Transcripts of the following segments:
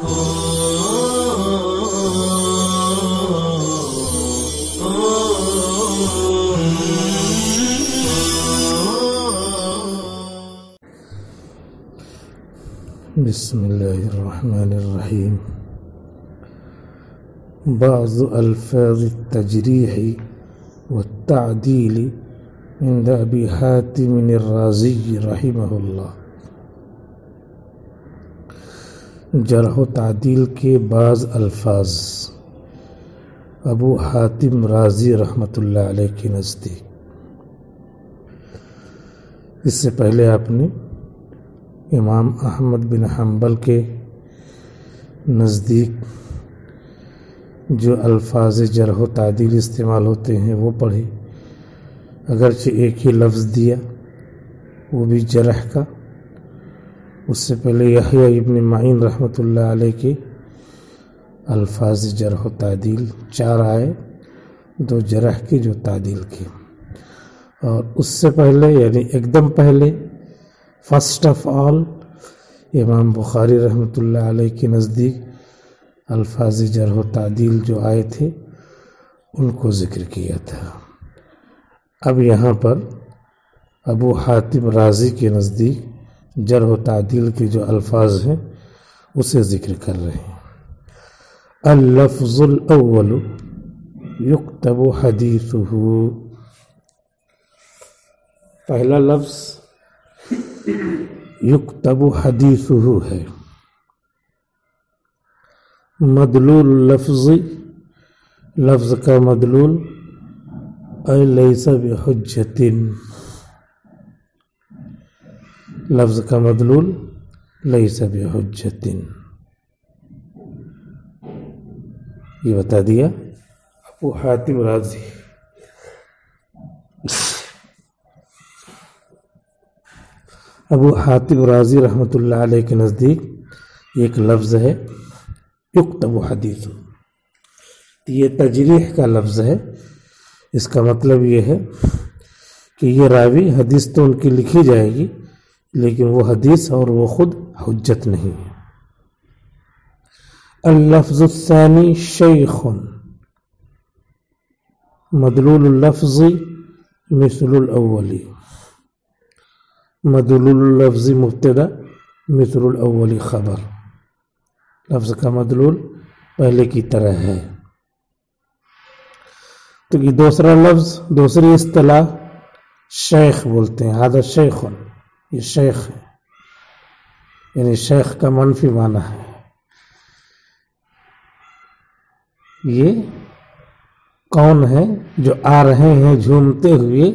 بسم الله الرحمن الرحيم. بعض ألفاظ التجريح والتعديل عند أبي حاتم الرازي رحمه الله. جرح و تعدیل کے بعض الفاظ ابو حاتم رازی رحمۃ اللہ علیہ کے نزدیک. اس سے پہلے آپ نے امام احمد بن حنبل کے نزدیک جو الفاظ جرح و تعدیل استعمال ہوتے ہیں وہ پڑھے، اگرچہ ایک ہی لفظ دیا وہ بھی جرح کا. اس سے پہلے یحییٰ ابن معین رحمۃ اللہ علیہ کے الفاظ جرح و تعدیل 4 آئے، 2 جرح کے جو تعدیل کے. اور اس سے پہلے یعنی ایک دم پہلے فرسٹ آف آل امام بخاری رحمۃ اللہ علیہ کے نزدیک الفاظ جرح و تعدیل جو آئے تھے ان کو ذکر کیا تھا. اب یہاں پر ابو حاتم رازی کے نزدیک جرح و تعدیل کے جو الفاظ ہیں اسے ذکر کر رہے ہیں. اللفظ الاول یکتب حدیثہ، پہلا لفظ یکتب حدیثہ ہے. مدلول لفظ، لفظ کا مدلول اے لیس بحجت، لفظ کا مدلول لیس بحجت، یہ بتا دیا ابو حاتم رازی. ابو حاتم رازی رحمۃ اللہ علیہ کے نزدیک ایک لفظ ہے یکتب حدیث، یہ تجریح کا لفظ ہے. اس کا مطلب یہ ہے کہ یہ راوی حدیث تو ان کی لکھی جائے گی لیکن وہ حدیث اور وہ خود حجت نہیں ہے. اللفظ الثانی شیخ، مدلول اللفظ مثل الاولی، مدلول اللفظ مبتدا مثل الاولی خبر، لفظ کا مدلول پہلے کی طرح ہے. تو یہ دوسرا لفظ، دوسری اصطلاح شیخ بولتے ہیں. هذا شیخ، یہ شیخ ہے، یعنی شیخ کا منفی معنی ہے. یہ کون ہیں جو آ رہے ہیں جھومتے ہوئے؟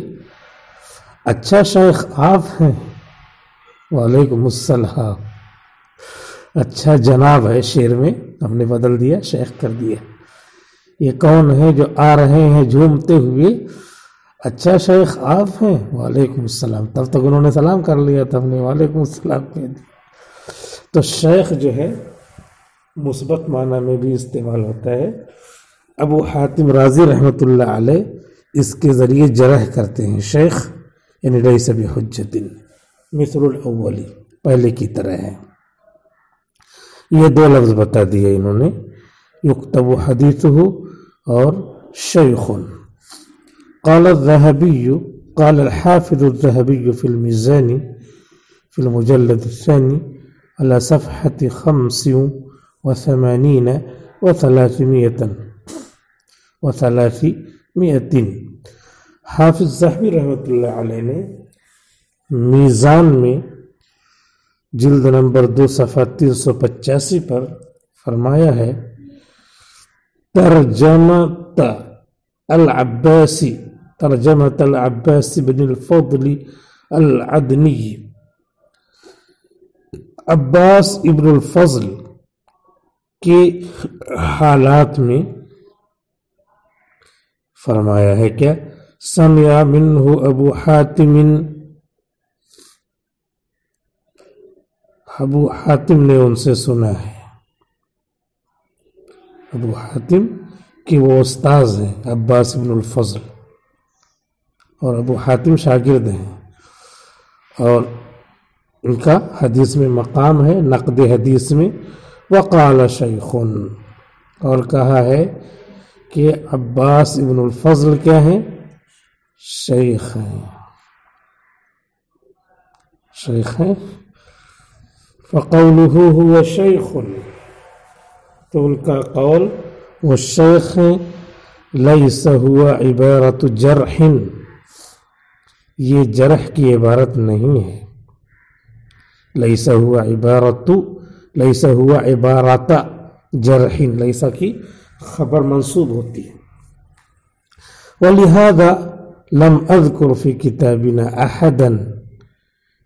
اچھا شیخ آپ ہیں، وعلیکم السلام. اچھا جناب ہے، شعر میں ہم نے بدل دیا، شیخ کر دیا. یہ کون ہیں جو آ رہے ہیں جھومتے ہوئے؟ اچھا شیخ آپ ہیں، وعلیکم السلام. تب تک انہوں نے سلام کر لیا تھا، ہم نے وعلیکم السلام کہہ دیا. تو شیخ جو ہے مثبت معنی میں بھی استعمال ہوتا ہے. ابو حاتم رازی رحمۃ اللہ علیہ اس کے ذریعے جرح کرتے ہیں. شیخ یعنی لیس بحجت مثل الاولی، پہلے کی طرح ہے. یہ 2 لفظ بتا دیے انہوں نے، یکتب حدیثہ اور شیخ. قال الذهبي، قال الحافظ الذهبي في الميزان في المجلد الثاني على صفحة 85 و300، حافظ ذہبی رحمۃ اللہ علیہ نے میزان میں جلد نمبر 2 صفحہ 385 پر فرمایا ہے ترجمۃ العباسی، ترجمۃ العباس بن الفضل العدنی، عباس ابن الفضل کے حالات میں فرمایا ہے کیا؟ سمع منہ ابو حاتم، ابو حاتم نے ان سے سنا ہے. ابو حاتم کہ وہ استاذ ہیں عباس بن الفضل، اور ابو حاتم شاگرد ہیں، اور ان کا حدیث میں مقام ہے، نقد حدیث میں وقال شیخ، اور کہا ہے کہ عباس ابن الفضل کیا ہیں؟ شیخ ہیں، شیخ ہیں۔ فقولہ هو شیخ، تو ان کا قول وہ شیخ ہیں۔ لیس ہوا عبارت جرح، یہ جرح کی عبارت نہیں ہے۔ لیس ہوا عبارت جرح، لیس کی خبر منصوب ہوتی ہے۔ ولہذا لم اذکر فی کتابنا احدا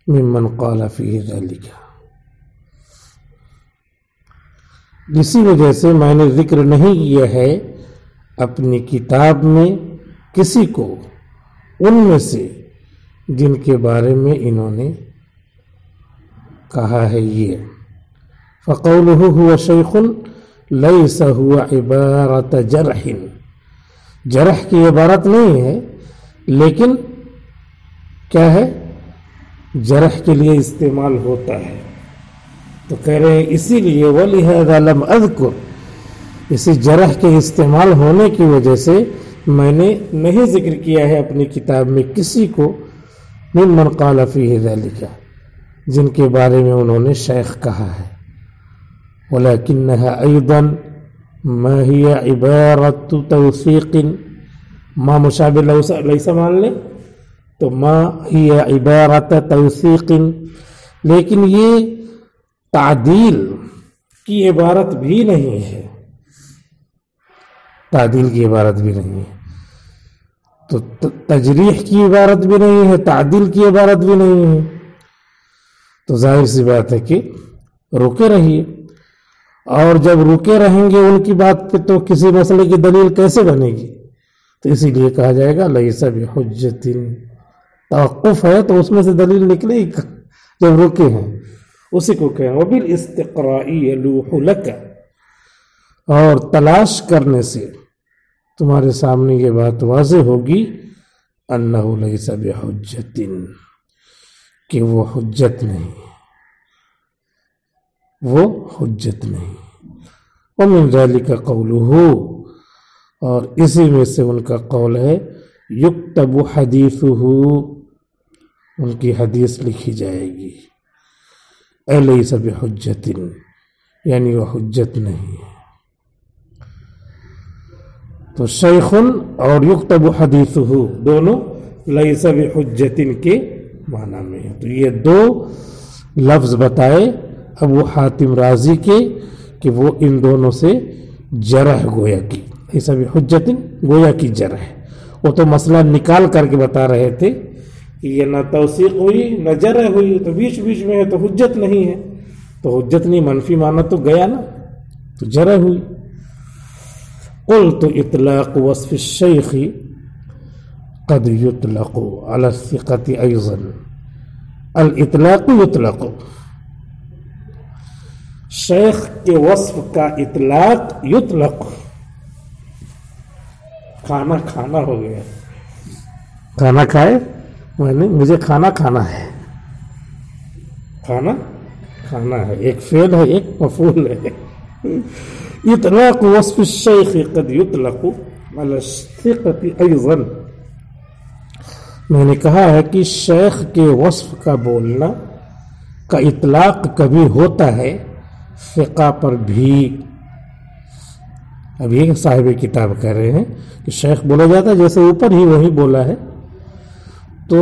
ممن قال فیہ ذلک، اسی وجہ سے میں نے ذکر نہیں کیا ہے اپنی کتاب میں کسی کو ان میں سے جن کے بارے میں انہوں نے کہا ہے یہ۔ فقولہ هو شیخ لیس هو عبارت جرح، جرح کی عبارت نہیں ہے، لیکن کیا ہے؟ جرح کے لیے استعمال ہوتا ہے۔ تو کہہ رہے ہیں اسی لیے وَلِهَذَا لَمْ أَذْكُرْ، اسی جرح کے استعمال ہونے کی وجہ سے میں نے نہیں ذکر کیا ہے اپنی کتاب میں کسی کو ممن قال فیہ ذلک، جن کے بارے میں انہوں نے شیخ کہا ہے۔ وَلَكِنَّهَا أَيْضًا مَا هِيَ عِبَارَةُ تَوْثِيقٍ، ما مشابہ لیس مان لیں تو ما ہی عبارت توثیق، لیکن یہ تعدیل کی عبارت بھی نہیں ہے، تعدیل کی عبارت بھی نہیں ہے، تو تجریح کی عبارت بھی نہیں ہے، تعدیل کی عبارت بھی نہیں ہے، تو ظاہر سی بات ہے کہ رکے رہیے، اور جب رکے رہیں گے ان کی بات پہ تو کسی مسئلے کی دلیل کیسے بنے گی؟ تو اسی لیے کہا جائے گا لیس بحجت، توقف ہے تو اس میں سے دلیل نکلے ہی جب رکے ہیں، اسی کو کہیں وبالاستقراء یلوح لک، اور تلاش کرنے سے تمہارے سامنے یہ بات واضح ہوگی انہ لیس بحجت، کہ وہ حجت نہیں، وہ حجت نہیں۔ ومن ذلک قولہ، اور اسی میں سے ان کا قول ہے یکتب حدیثہ، ان کی حدیث لکھی جائے گی، الیس بحجت، یعنی وہ حجت نہیں ہے۔ تو شیخ اور یکتب حدیثہ دونوں لیس بحجت کے معنی میں ہے۔ تو یہ دو لفظ بتائے ابو حاتم رازی کے کہ وہ ان دونوں سے جرح گویا کی، لیس بحجت گویا کی جرح، وہ تو مسئلہ نکال کر کے بتا رہے تھے کہ یہ نہ توثیق ہوئی نہ جرح ہوئی، تو بیچ بیچ میں ہے تو حجت نہیں ہے، تو حجت نہیں منفی معنی تو گیا نا، تو جرح ہوئی۔ قلت اطلاق وصف الشیخ قد یطلق علی الثقۃ ایضا، الاطلاق یطلق، شیخ کے وصف کا اطلاق یطلق، کھانا کھانا ہو گیا، کھانا کھائے میں نے، مجھے کھانا کھانا ہے، کھانا کھانا ہے، ایک فعل ہے ایک مفعول ہے۔ اطلاق وصف الشیخ قد یطلق علی الثقۃ ایضا، میں نے کہا ہے کہ شیخ کے وصف کا بولنا کا اطلاق کبھی ہوتا ہے ثقہ پر بھی۔ اب یہ صاحب کتاب کہہ رہے ہیں کہ شیخ بولا جاتا ہے جیسے اوپر ہی وہی بولا ہے، تو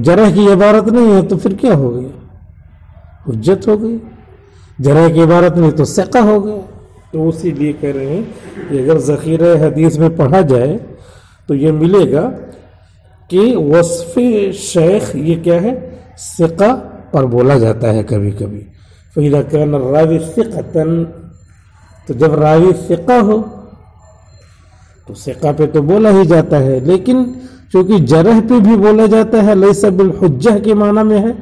جرح کی عبارت نہیں ہے تو پھر کیا ہو گیا؟ حجت ہو گئی۔ جرح کی عبارت نہیں تو ثقہ ہو گیا۔ تو اسی لیے کہہ رہے ہیں کہ اگر ذخیرہ حدیث میں پڑھا جائے تو یہ ملے گا کہ وصف شیخ یہ کیا ہے؟ ثقہ پر بولا جاتا ہے کبھی کبھی۔ فَإِذَا كَانَ الرَّاوِي ثِقَةً، تو جب راوی ثقہ ہو تو ثقہ پہ تو بولا ہی جاتا ہے، لیکن چونکہ جرح پہ بھی بولا جاتا ہے لیس بالحجہ کے معنی میں ہے،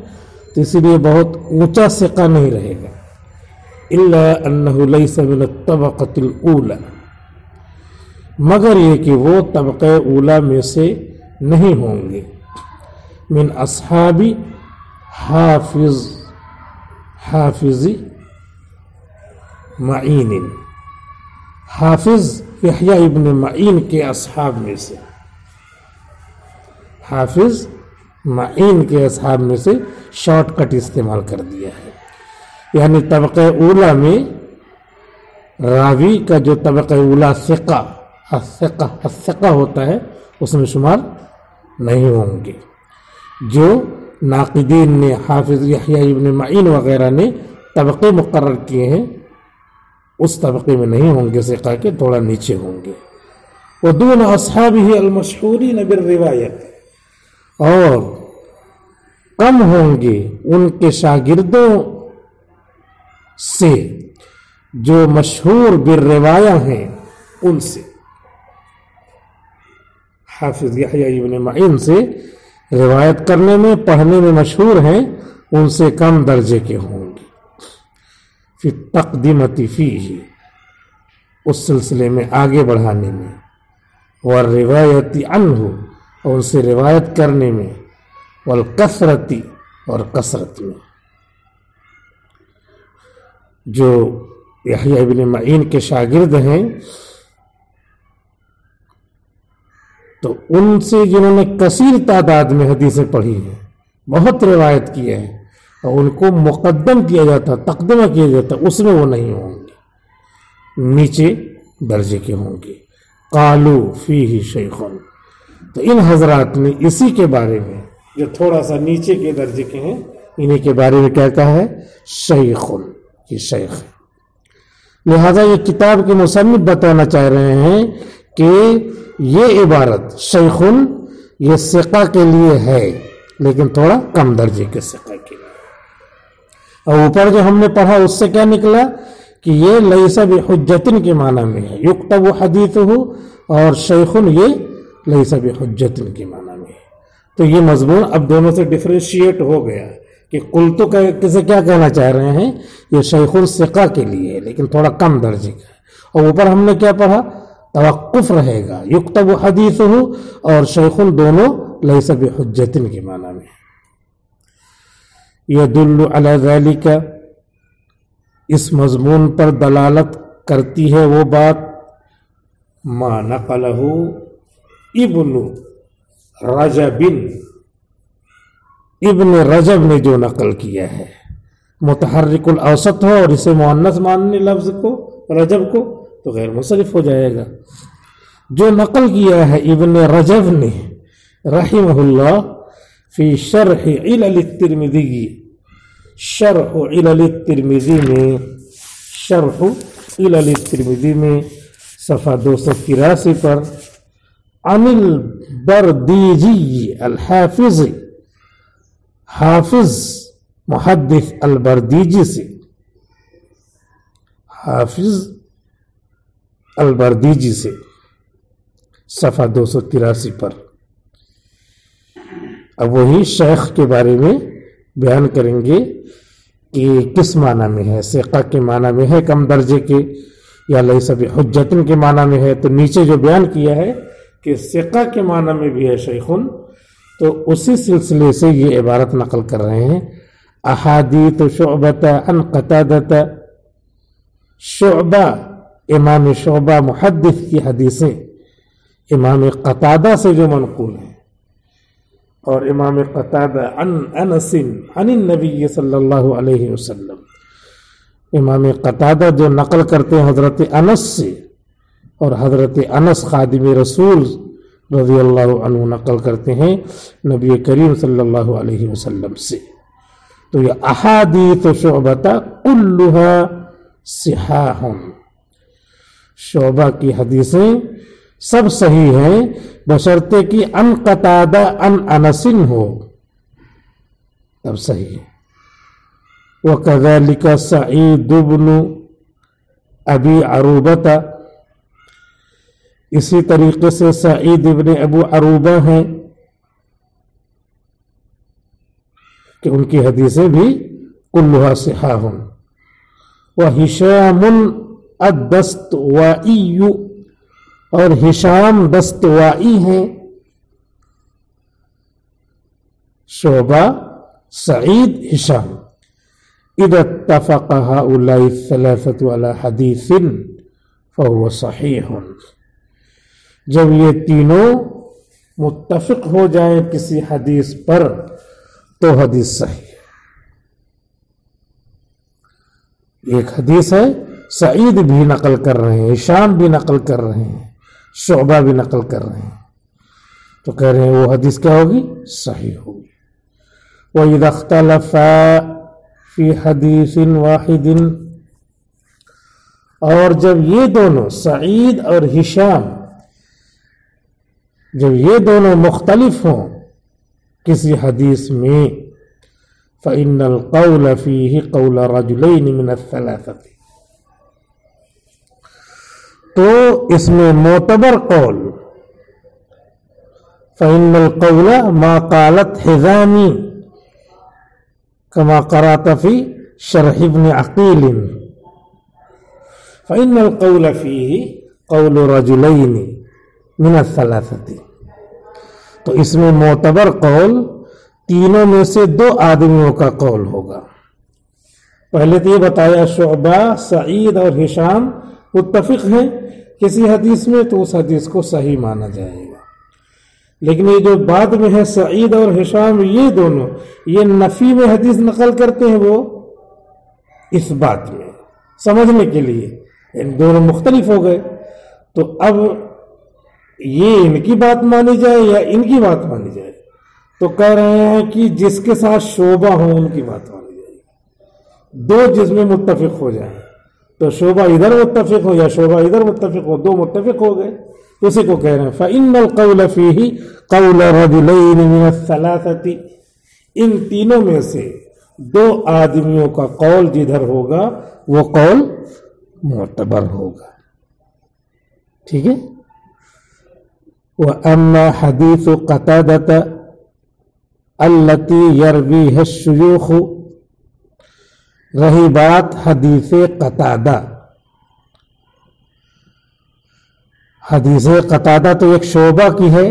تو اسی لیے بہت اونچا ثقہ نہیں رہے گا۔ الا انہ لیس من الطبقۃ الاولی، مگر یہ کہ وہ طبقہ اولا میں سے نہیں ہوں گے، من اصحاب حافظ معین، حافظ یحییٰ ابن معین کے اصحاب میں سے، حافظ معین کے اصحاب میں سے شارٹ کٹ استعمال کر دیا ہے، یعنی طبقہ اولا میں راوی کا جو طبقہ اولا ثقہ ہوتا ہے اس میں شمار نہیں ہوں گے۔ جو ناقدین نے، حافظ یحییٰ ابن معین وغیرہ نے طبقے مقرر کیے ہیں اس طبقے میں نہیں ہوں گے، ثقہ کے تھوڑا نیچے ہوں گے۔ ودون اصحابہ المشہورین بالروایت، اور کم ہوں گے ان کے شاگردوں سے جو مشہور بالروایہ ہیں ان سے، حافظ یحییٰ ابن معین سے روایت کرنے میں، پڑھنے میں مشہور ہیں، ان سے کم درجے کے ہوں گے۔ فی التقدمۃ فیہ، اس سلسلے میں آگے بڑھانے میں، والروایت عنہ، اور ان سے روایت کرنے میں، والکثرت، اور کثرت میں۔ جو یحییٰ ابن معین کے شاگرد ہیں تو ان سے جنہوں نے کثیر تعداد میں حدیثیں پڑھی ہیں، بہت روایت کی ہے، اور ان کو مقدم کیا جاتا، تقدمہ کیا جاتا، اس میں وہ نہیں ہوں گے، نیچے درجے کے ہوں گے۔ قالوا فیہ شیخ، تو ان حضرات نے اسی کے بارے میں، جو تھوڑا سا نیچے کے درجے کے ہیں، انہیں کے بارے میں کیا کہا ہے؟ شیخ، یہ شیخ ہے۔ لہذا یہ کتاب کے مصنف بتانا چاہ رہے ہیں کہ یہ عبارت شیخ یہ ثقہ کے لیے ہے، لیکن تھوڑا کم درجے کے ثقہ کے لیے۔ اور اوپر جو ہم نے پڑھا اس سے کیا نکلا کہ یہ لیس بحجت کے معنی میں ہے، یکتب حدیثہ، اور شیخ یہ لیس بحجت کے معنی میں ہے۔ تو یہ مضمون اب دونوں سے ڈفرینشیٹ ہو گیا کہ قلتو کسے کیا کہنا چاہ رہے ہیں، یہ شیخ ثقہ کے لیے ہے لیکن تھوڑا کم درجے کا ہے۔ اور اوپر ہم نے کیا پڑھا؟ توقف رہے گا، یکتب حدیثہ اور شیخ دونوں لیس بحجت کے معنی میں۔ یدل علی ذالک، اس مضمون پر دلالت کرتی ہے وہ بات، ما نقلہ ابن رجب، ابن رجب نے جو نقل کیا ہے، متحرک الاوسط ہو اور اسے مؤنث ماننے لفظ کو، رجب کو، تو غیر منصرف ہو جائے گا۔ جو نقل کیا ہے ابن رجب نے رحمہ اللہ فی شرح علل الترمذی، شرح علل الترمذی میں، شرح علل الترمذی میں صفحہ 283 پر، عن البردیجی الحافظ، حافظ محدث البردیجی سے، حافظ البردیجی سے، صفحہ 283 پر۔ اب وہی شیخ کے بارے میں بیان کریں گے کہ کس معنی میں ہے، ثقہ کے معنی میں ہے کم درجے کے، یا لیس بحجت کے معنی میں ہے۔ تو نیچے جو بیان کیا ہے کہ ثقہ کے معنی میں بھی ہے شیخن، تو اسی سلسلے سے یہ عبارت نقل کر رہے ہیں۔ احادیث شعبۃ عن قتادہ، شعبہ امام شعبہ محدث کی حدیثیں امام قتادہ سے جو منقول ہیں، اور امام قتادہ عن انس عن النبی صلی اللہ علیہ وسلم، امام قتادہ جو نقل کرتے ہیں حضرت انس سے، اور حضرت انس خادم رسول رضی اللہ عنہ نقل کرتے ہیں نبی کریم صلی اللہ علیہ وسلم سے۔ تو یہ احادیث شعبۃ کلھا صحاح، شعبہ کی حدیثیں سب صحیح ہیں بشرطے کہ ان قتادہ ان انس ہو، تب صحیح ہے۔ وَكَذَلِكَ سعید بن ابی عروبہ، اسی طریقے سے سعید ابن ابو عروبہ ہیں کہ ان کی حدیثیں بھی کلھا صحاح۔ وہشام الدستوائی، اور ہشام دستوائی ہیں، شعبہ سعید ہشام، اذا اتفق هؤلاء الثلاثة على حديث فهو صحيح، جب یہ تینوں متفق ہو جائیں کسی حدیث پر تو حدیث صحیح ہے۔ ایک حدیث ہے، سعید بھی نقل کر رہے ہیں، ہشام بھی نقل کر رہے ہیں، شعبہ بھی نقل کر رہے ہیں، تو کہہ رہے ہیں وہ حدیث کیا ہوگی؟ صحیح ہوگی۔ وَإِذَا اخْتَلَفَا فِي حَدِيثٍ وَاحِدٍ، اور جب یہ دونوں سعید اور ہشام جب یہ دونوں مختلف ہوں کسی حدیث میں، فَإِنَّ الْقَوْلَ فِيهِ قَوْلَ رَجُلَيْنِ مِنَ الثَّلَاثَةِ، تو اس میں معتبر قول، فَإِنَّ الْقَوْلَ مَا قَالَتْ حِزَامِي كَمَا قَرَأْتَ فِي شَرْحِ ابْنِ عَقِيلٍ، فَإِنَّ الْقَوْلَ فِيهِ قَوْلُ رَجُلَيْنِ مِنَ الثَّلَاثَةِ، تو اس میں معتبر قول تینوں میں سے دو آدمیوں کا قول ہوگا۔ پہلے تو یہ بتایا شعبہ، سعید اور ہشام متفق ہیں کسی حدیث میں تو اس حدیث کو صحیح مانا جائے گا، لیکن یہ جو بعد میں ہے سعید اور ہشام، یہ دونوں یہ نفی میں حدیث نقل کرتے ہیں، وہ اس بات میں سمجھنے کے لیے دونوں مختلف ہو گئے، تو اب یہ ان کی بات مانی جائے یا ان کی بات مانی جائے؟ تو کہہ رہے ہیں کہ جس کے ساتھ شعبہ ہوں ان کی بات مانی جائے گی، دو جس میں متفق ہو جائیں، تو شعبہ ادھر متفق ہو یا شعبہ ادھر متفق ہو، دو متفق ہو گئے، اسی کو کہہ رہے ہیں فَإِنَّ الْقَوْلَ فِيهِ قَوْلَ رَجُلَيْنِ مِنَ الثَّلَاثَةِ، ان تینوں میں سے دو آدمیوں کا قول جدھر ہوگا وہ قول معتبر ہوگا، ٹھیک ہے۔ وَأَمَّا حَدِيثُ قَتَادَةَ الَّتِي يَرْوِيهَا الشُّيُوخُ، رہی بات حدیث قتادہ، حدیث قتادہ تو ایک شعبہ کی ہے،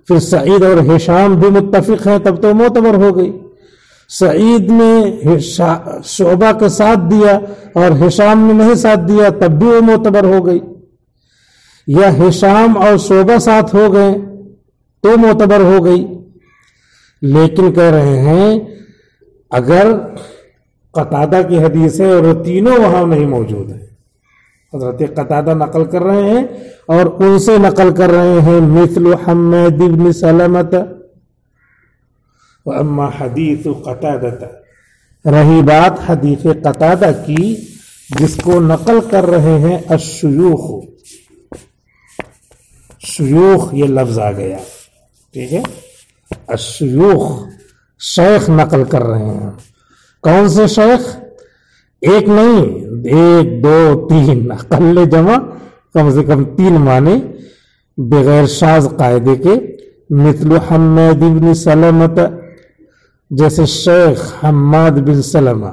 پھر سعید اور ہشام بھی متفق ہیں، تب تو معتبر ہو گئی۔ سعید نے شعبہ کے ساتھ دیا اور ہشام نے نہیں ساتھ دیا، تب بھی وہ معتبر ہو گئی، یا ہشام اور شعبہ ساتھ ہو گئے تو معتبر ہو گئی۔ لیکن کہہ رہے ہیں اگر قتادہ کی حدیث ہے اور وہ تینوں وہاں نہیں موجود ہیں، حضرت قتادہ نقل کر رہے ہیں اور ان سے نقل کر رہے ہیں مثل حماد بن سلمۃ، واما حدیث قتادہ، رہی بات حدیث قتادہ کی جس کو نقل کر رہے ہیں الشیوخ، شیوخ یہ لفظ آ گیا، ٹھیک ہے، الشیوخ شیخ نقل کر رہے ہیں، کون سے شیخ؟ ایک نہیں، ایک دو تین، اقل جمع کم سے کم تین معنی بغیر شاذ قاعدے کے، مثل حماد بن سلمۃ، جیسے شیخ حماد بن سلمہ،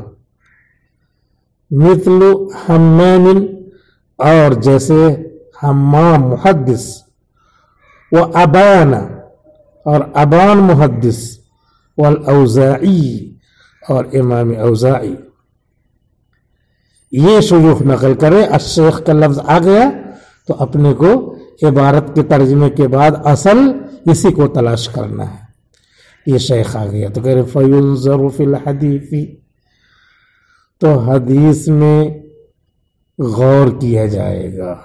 مثل حمام، اور جیسے حمام محدث، و ابان، اور ابان محدث، والاوزاعی، اور امام اوزاعی، یہ شیوخ نقل کرے۔ الشیخ کا لفظ آ گیا تو اپنے کو عبارت کے ترجمے کے بعد اصل اسی کو تلاش کرنا ہے، یہ شیخ آ گیا تو کہہ رہے فَيُنظَرُ فِي الْحَدِيثِ، تو حدیث میں غور کیا جائے گا،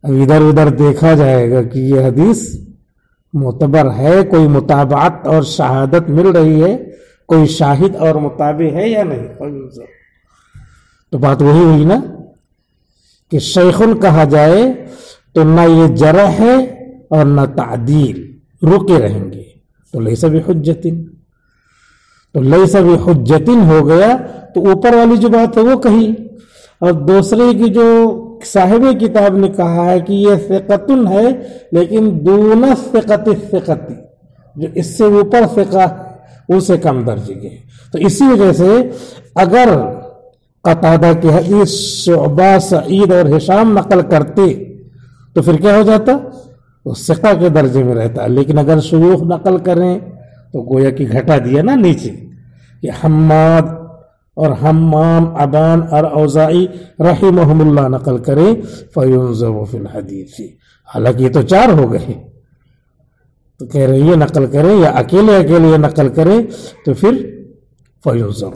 اب ادھر ادھر دیکھا جائے گا کہ یہ حدیث معتبر ہے، کوئی متابعت اور شہادت مل رہی ہے، کوئی شاہد اور متابع ہے یا نہیں۔ تو بات وہی ہوئی نا کہ شیخن کہا جائے تو نہ یہ جرح ہے اور نہ تعدیل، رکے رہیں گے، تو لیس بحجتن، تو لیس بحجتن ہو گیا، تو اوپر والی جو بات ہے وہ کہی، اور دوسرے کی جو صاحب کتاب نے کہا ہے کہ یہ ثقتن ہے لیکن دون ثقت الثقت، جو اس سے اوپر ثقہ ان سے کم درجے کے، تو اسی وجہ سے اگر قتادہ کی حدیث شعبہ، سعید اور ہشام نقل کرتے تو پھر کیا ہو جاتا؟ وہ ثقہ کے درجے میں رہتا، لیکن اگر شیوخ نقل کریں تو گویا کہ گھٹا دیا نا نیچے، کہ حماد اور حمام، ابان اور اوزاعی رحمہم اللہ نقل کریں فینظر فی الحدیث، حالانکہ یہ تو 4 ہو گئے، تو کہہ رہے یہ نقل کریں یا اکیلے یہ نقل کریں تو پھر فینظر.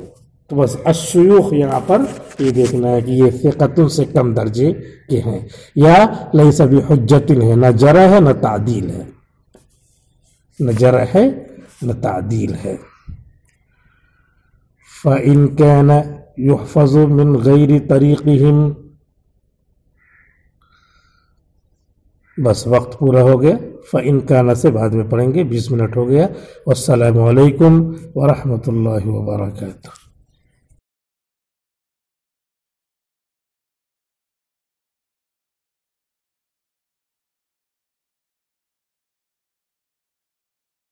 تو بس الشیوخ یہاں پر یہ دیکھنا ہے کہ یہ ثقۃ سے کم درجے کے ہیں یا لیس بحجۃ ہے، نہ جرح ہے نہ تعدیل ہے، نہ جرح ہے نہ تعدیل ہے. فَإِن كَانَ يُحْفَظُ مِنْ غَيْرِ طَرِيقِهِمْ. بس وقت پورا ہو گیا. فَإِن كَانَ سے بعد میں پڑھیں گے، 20 منٹ ہو گیا. والسلام علیکم ورحمۃ اللہ وبرکاتہ.